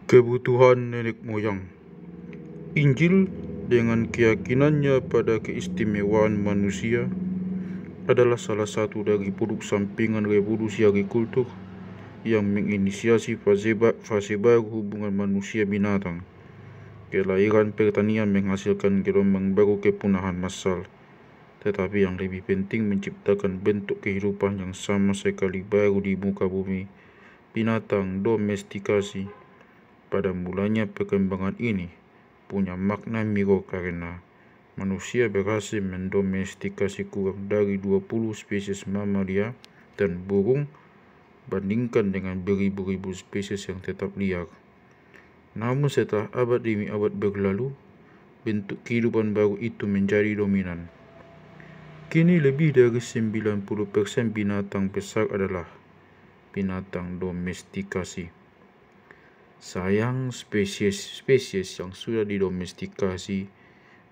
Kebutuhan nenek moyang. Injil dengan keyakinannya pada keistimewaan manusia adalah salah satu dari produk sampingan revolusi agrikultur yang menginisiasi fase baru hubungan manusia binatang. Kelahiran pertanian menghasilkan gelombang baru kepunahan massal, tetapi yang lebih penting menciptakan bentuk kehidupan yang sama sekali baru di muka bumi, binatang domestikasi. Pada mulanya perkembangan ini punya makna miro karena manusia berhasil mendomestikasi kurang dari 20 spesies mamalia dan burung bandingkan dengan beribu-ribu spesies yang tetap liar. Namun setelah abad demi abad berlalu, bentuk kehidupan baru itu menjadi dominan. Kini lebih dari 90% binatang besar adalah binatang domestikasi. Sayang, spesies yang sudah didomestikasi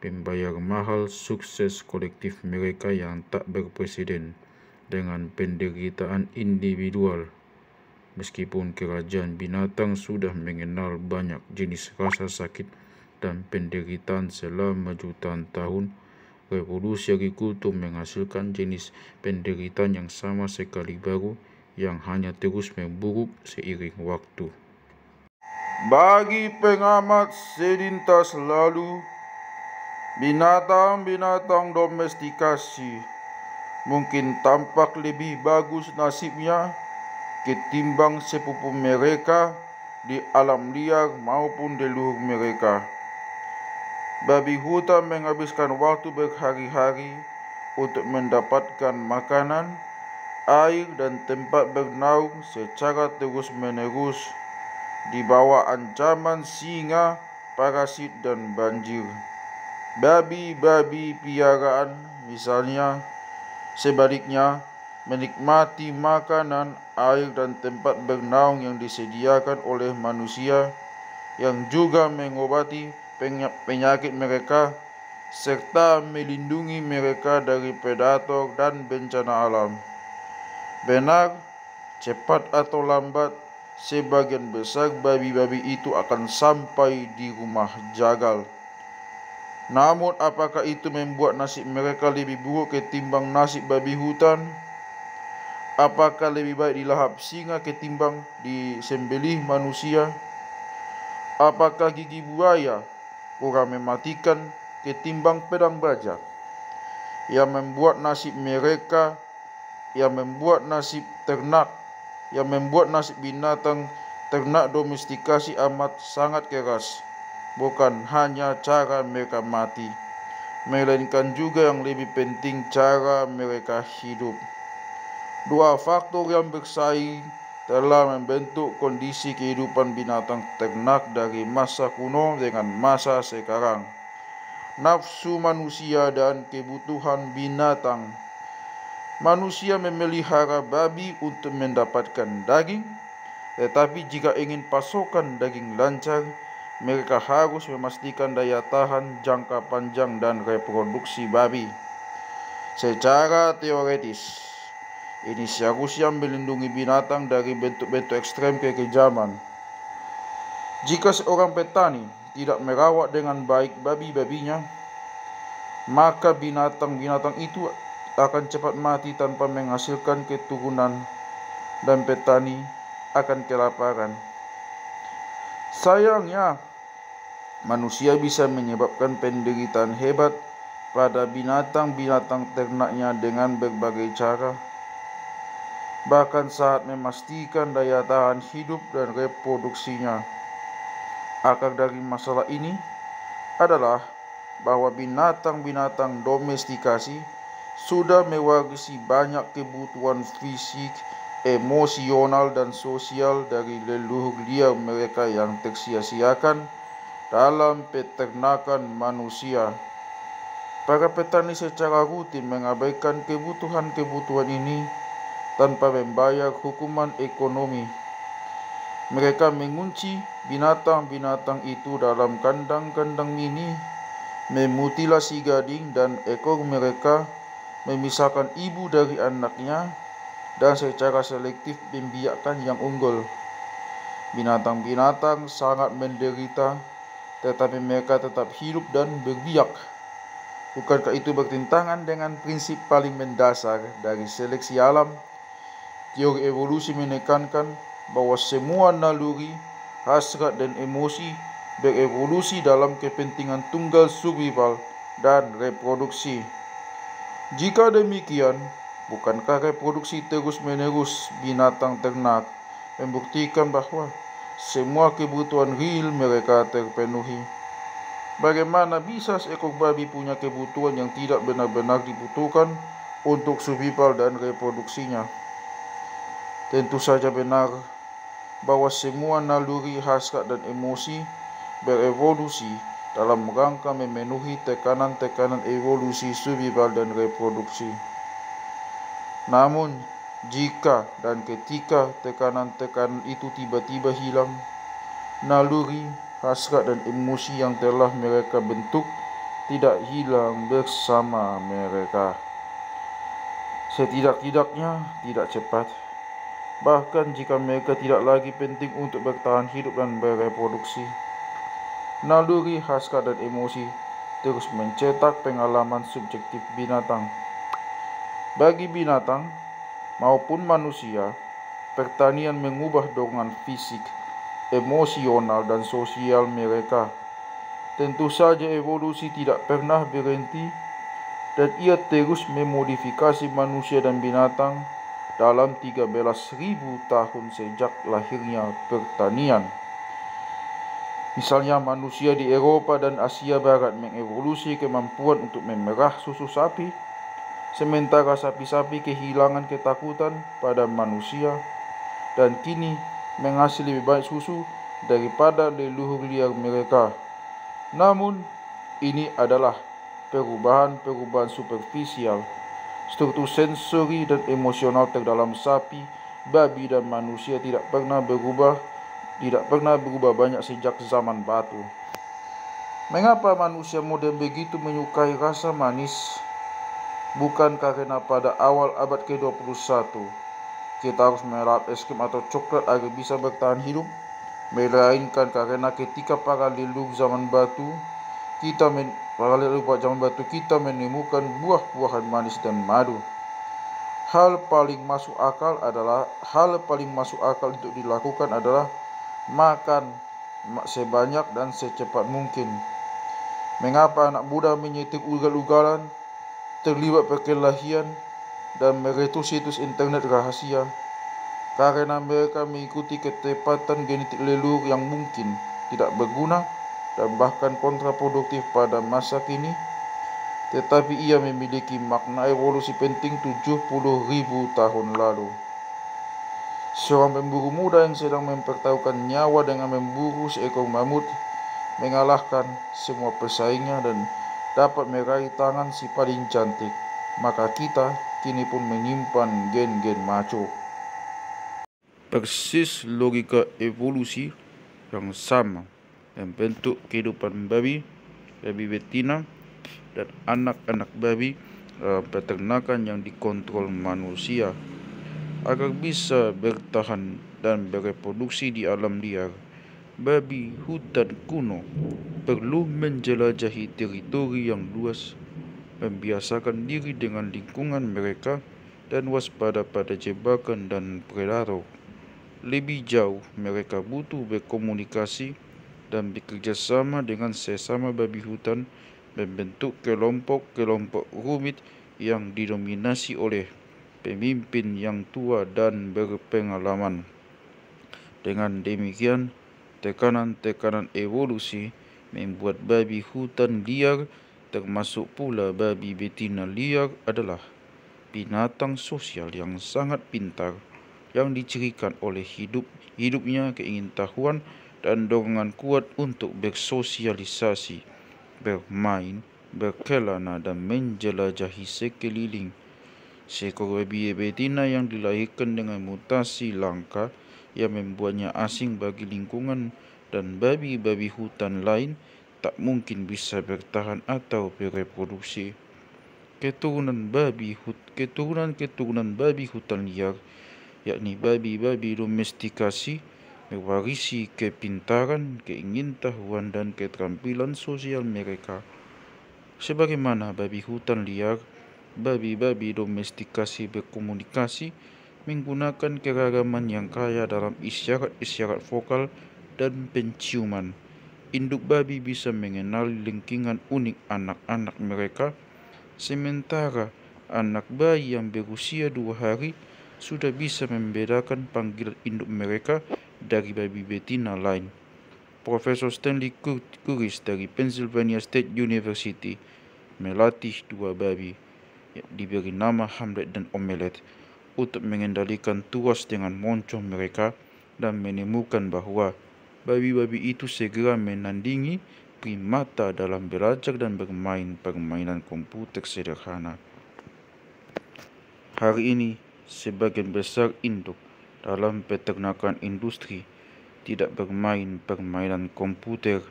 membayar mahal sukses kolektif mereka yang tak berpresiden dengan penderitaan individual. Meskipun kerajaan binatang sudah mengenal banyak jenis rasa sakit dan penderitaan selama jutaan tahun, revolusi agrikultur menghasilkan jenis penderitaan yang sama sekali baru yang hanya terus memburuk seiring waktu. Bagi pengamat sedintas lalu, binatang-binatang domestikasi mungkin tampak lebih bagus nasibnya ketimbang sepupu mereka di alam liar maupun di leluhur mereka. Babi hutan menghabiskan waktu berhari-hari untuk mendapatkan makanan, air, dan tempat bernaung secara terus-menerus di bawah ancaman singa, parasit, dan banjir. Babi-babi piaraan misalnya, sebaliknya, menikmati makanan, air, dan tempat bernaung yang disediakan oleh manusia yang juga mengobati penyakit mereka serta melindungi mereka dari predator dan bencana alam. Benar, cepat atau lambat, sebagian besar babi-babi itu akan sampai di rumah jagal. Namun apakah itu membuat nasib mereka lebih buruk ketimbang nasib babi hutan? Apakah lebih baik dilahap singa ketimbang disembelih manusia? Apakah gigi buaya kurang mematikan ketimbang pedang baja? Yang membuat nasib mereka, yang membuat nasib binatang ternak domestikasi amat sangat keras, bukan hanya cara mereka mati, melainkan juga yang lebih penting cara mereka hidup. Dua faktor yang bersaing telah membentuk kondisi kehidupan binatang ternak dari masa kuno dengan masa sekarang. Nafsu manusia dan kebutuhan binatang. Manusia memelihara babi untuk mendapatkan daging, tetapi jika ingin pasokan daging lancar, mereka harus memastikan daya tahan jangka panjang dan reproduksi babi. Secara teoretis, ini seharusnya melindungi binatang dari bentuk-bentuk ekstrem kekejaman. Jika seorang petani tidak merawat dengan baik babi-babinya, maka binatang-binatang itu akan cepat mati tanpa menghasilkan keturunan dan petani akan kelaparan. Sayangnya, manusia bisa menyebabkan penderitaan hebat pada binatang-binatang ternaknya dengan berbagai cara, bahkan saat memastikan daya tahan hidup dan reproduksinya. Akar dari masalah ini adalah bahwa binatang-binatang domestikasi sudah mewarisi banyak kebutuhan fisik, emosional, dan sosial dari leluhur liar mereka yang tersia-siakan dalam peternakan manusia. Para petani secara rutin mengabaikan kebutuhan-kebutuhan ini tanpa membayar hukuman ekonomi. Mereka mengunci binatang-binatang itu dalam kandang-kandang mini, memutilasi gading dan ekor mereka, memisahkan ibu dari anaknya, dan secara selektif membiarkan yang unggul. Binatang-binatang sangat menderita, tetapi mereka tetap hidup dan berbiak. Bukankah itu bertentangan dengan prinsip paling mendasar dari seleksi alam? Teori evolusi menekankan bahwa semua naluri, hasrat, dan emosi berevolusi dalam kepentingan tunggal survival dan reproduksi. Jika demikian, bukankah reproduksi terus-menerus binatang ternak membuktikan bahwa semua kebutuhan real mereka terpenuhi? Bagaimana bisa seekor babi punya kebutuhan yang tidak benar-benar dibutuhkan untuk survival dan reproduksinya? Tentu saja benar bahwa semua naluri, hasrat, dan emosi berevolusi dalam rangka memenuhi tekanan-tekanan evolusi, survival, dan reproduksi. Namun, jika dan ketika tekanan-tekanan itu tiba-tiba hilang, naluri, hasrat, dan emosi yang telah mereka bentuk tidak hilang bersama mereka. Setidak-tidaknya tidak cepat. Bahkan jika mereka tidak lagi penting untuk bertahan hidup dan bereproduksi, naluri, hasrat, dan emosi terus mencetak pengalaman subjektif binatang. Bagi binatang maupun manusia, pertanian mengubah dorongan fisik, emosional, dan sosial mereka. Tentu saja evolusi tidak pernah berhenti, dan ia terus memodifikasi manusia dan binatang dalam 13.000 tahun sejak lahirnya pertanian. Misalnya manusia di Eropa dan Asia Barat mengevolusi kemampuan untuk memerah susu sapi, sementara sapi-sapi kehilangan ketakutan pada manusia dan kini menghasilkan lebih banyak susu daripada leluhur liar mereka. Namun, ini adalah perubahan-perubahan superficial. Struktur sensori dan emosional terdalam sapi, babi, dan manusia tidak pernah berubah banyak sejak zaman batu. Mengapa manusia modern begitu menyukai rasa manis? Bukan karena pada awal abad ke-21 kita harus merahap es krim atau coklat agar bisa bertahan hidup, melainkan karena ketika para leluhur zaman batu kita menemukan buah-buahan manis dan madu. Hal paling masuk akal untuk dilakukan adalah makan sebanyak dan secepat mungkin. Mengapa anak muda menyetir ugal-ugalan, terlibat perkelahian, dan meretus situs internet rahasia? Karena mereka mengikuti ketepatan genetik leluhur yang mungkin tidak berguna dan bahkan kontraproduktif pada masa kini, tetapi ia memiliki makna evolusi penting 70.000 tahun lalu. Seorang pemburu muda yang sedang mempertaruhkan nyawa dengan memburu seekor mamut mengalahkan semua pesaingnya dan dapat meraih tangan si paling cantik. Maka kita kini pun menyimpan gen-gen maco. Persis logika evolusi yang sama membentuk kehidupan babi betina, dan anak-anak babi dalam peternakan yang dikontrol manusia. Agar bisa bertahan dan bereproduksi di alam liar, babi hutan kuno perlu menjelajahi teritori yang luas, membiasakan diri dengan lingkungan mereka, dan waspada pada jebakan dan predator. Lebih jauh, mereka butuh berkomunikasi dan bekerja sama dengan sesama babi hutan, membentuk kelompok-kelompok rumit yang didominasi oleh pemimpin yang tua dan berpengalaman. Dengan demikian, tekanan-tekanan evolusi membuat babi hutan liar, termasuk pula babi betina liar, adalah binatang sosial yang sangat pintar, yang dicirikan oleh hidupnya keingintahuan dan dorongan kuat untuk bersosialisasi, bermain, berkelana, dan menjelajahi sekeliling. Seekor babi betina yang dilahirkan dengan mutasi langka yang membuatnya asing bagi lingkungan dan babi-babi hutan lain tak mungkin bisa bertahan atau bereproduksi. Keturunan babi hutan liar, yakni babi-babi domestikasi, mewarisi kepintaran, keingintahuan, dan keterampilan sosial mereka. Sebagaimana babi hutan liar, babi-babi domestikasi berkomunikasi menggunakan keragaman yang kaya dalam isyarat-isyarat vokal dan penciuman. Induk babi bisa mengenali lingkungan unik anak-anak mereka, sementara anak bayi yang berusia 2 hari sudah bisa membedakan panggilan induk mereka dari babi betina lain. Profesor Stanley Kuris dari Pennsylvania State University melatih 2 babi diberi nama Hamlet dan Omelet untuk mengendalikan tuas dengan moncong mereka dan menemukan bahwa babi-babi itu segera menandingi primata dalam belajar dan bermain permainan komputer sederhana. Hari ini, sebagian besar induk dalam peternakan industri tidak bermain permainan komputer.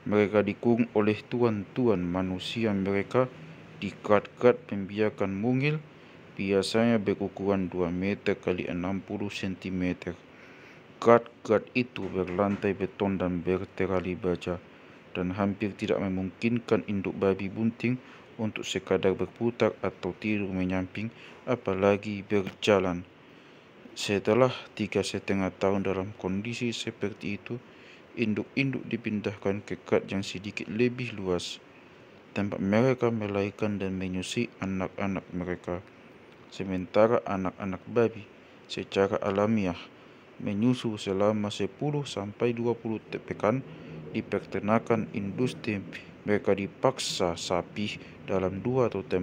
Mereka dikurung oleh tuan-tuan manusia mereka di krat-krat pembiakan mungil, biasanya berukuran 2 meter kali 60 cm. Krat-krat itu berlantai beton dan berterali baja, dan hampir tidak memungkinkan induk babi bunting untuk sekadar berputar atau tidur menyamping, apalagi berjalan. Setelah 3,5 tahun dalam kondisi seperti itu, induk-induk dipindahkan ke krat yang sedikit lebih luas, tempat mereka melahirkan dan menyusui anak-anak mereka. Sementara anak-anak babi secara alamiah menyusu selama 10-20 pekan. Di peternakan industri, mereka dipaksa sapi dalam 2 atau 4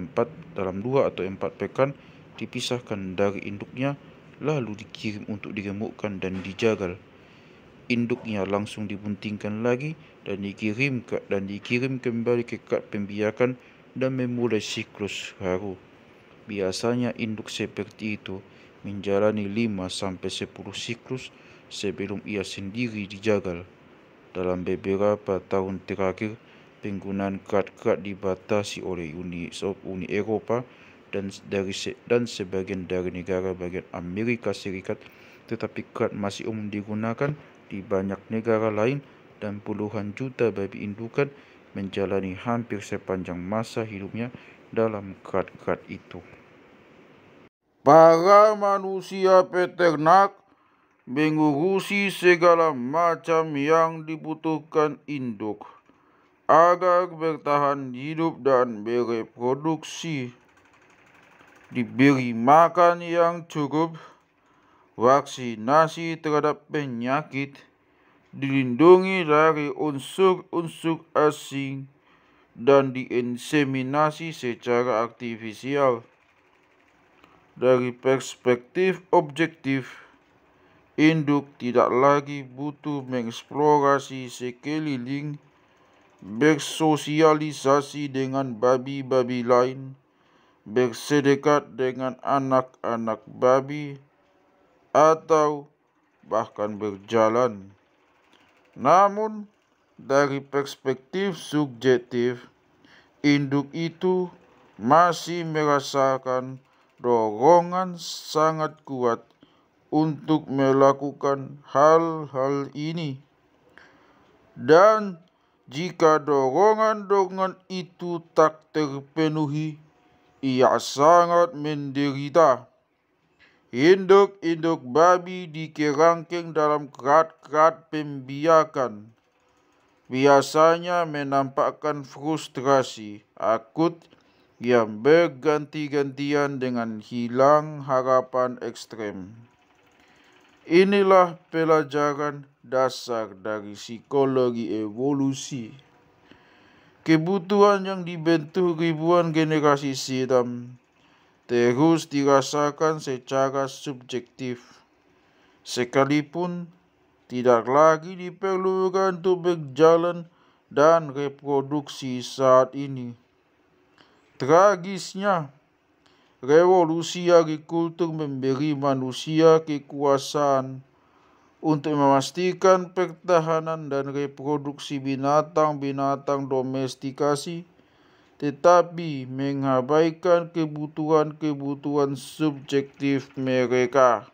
pekan dipisahkan dari induknya, lalu dikirim untuk digemukkan dan dijagal. Induknya langsung dibuntingkan lagi dan dikirim kembali ke krat pembiakan dan memulai siklus baru. Biasanya induk seperti itu menjalani 5-10 siklus sebelum ia sendiri dijagal. Dalam beberapa tahun terakhir, penggunaan krat-krat dibatasi oleh Uni Eropa dan sebagian dari negara bagian Amerika Serikat, tetapi krat masih umum digunakan di banyak negara lain, dan puluhan juta babi indukan menjalani hampir sepanjang masa hidupnya dalam krat-krat itu. Para manusia peternak mengurusi segala macam yang dibutuhkan induk agar bertahan hidup dan bereproduksi. Diberi makan yang cukup, vaksinasi terhadap penyakit, dilindungi dari unsur-unsur asing, dan diinseminasi secara artifisial. Dari perspektif objektif, induk tidak lagi butuh mengeksplorasi sekeliling, bersosialisasi dengan babi-babi lain, bersedekat dengan anak-anak babi, atau bahkan berjalan. Namun, dari perspektif subjektif, induk itu masih merasakan dorongan sangat kuat untuk melakukan hal-hal ini. Dan jika dorongan-dorongan itu tak terpenuhi, ia sangat menderita. Induk-induk babi di kerangkeng dalam krat-krat pembiakan biasanya menampakkan frustrasi akut yang berganti-gantian dengan hilang harapan ekstrem. Inilah pelajaran dasar dari psikologi evolusi. Kebutuhan yang dibentuk ribuan generasi silam terus dirasakan secara subjektif, sekalipun tidak lagi diperlukan untuk berjalan dan reproduksi saat ini. Tragisnya, revolusi agrikultur memberi manusia kekuasaan untuk memastikan pertahanan dan reproduksi binatang-binatang domestikasi, tetapi mengabaikan kebutuhan-kebutuhan subjektif mereka.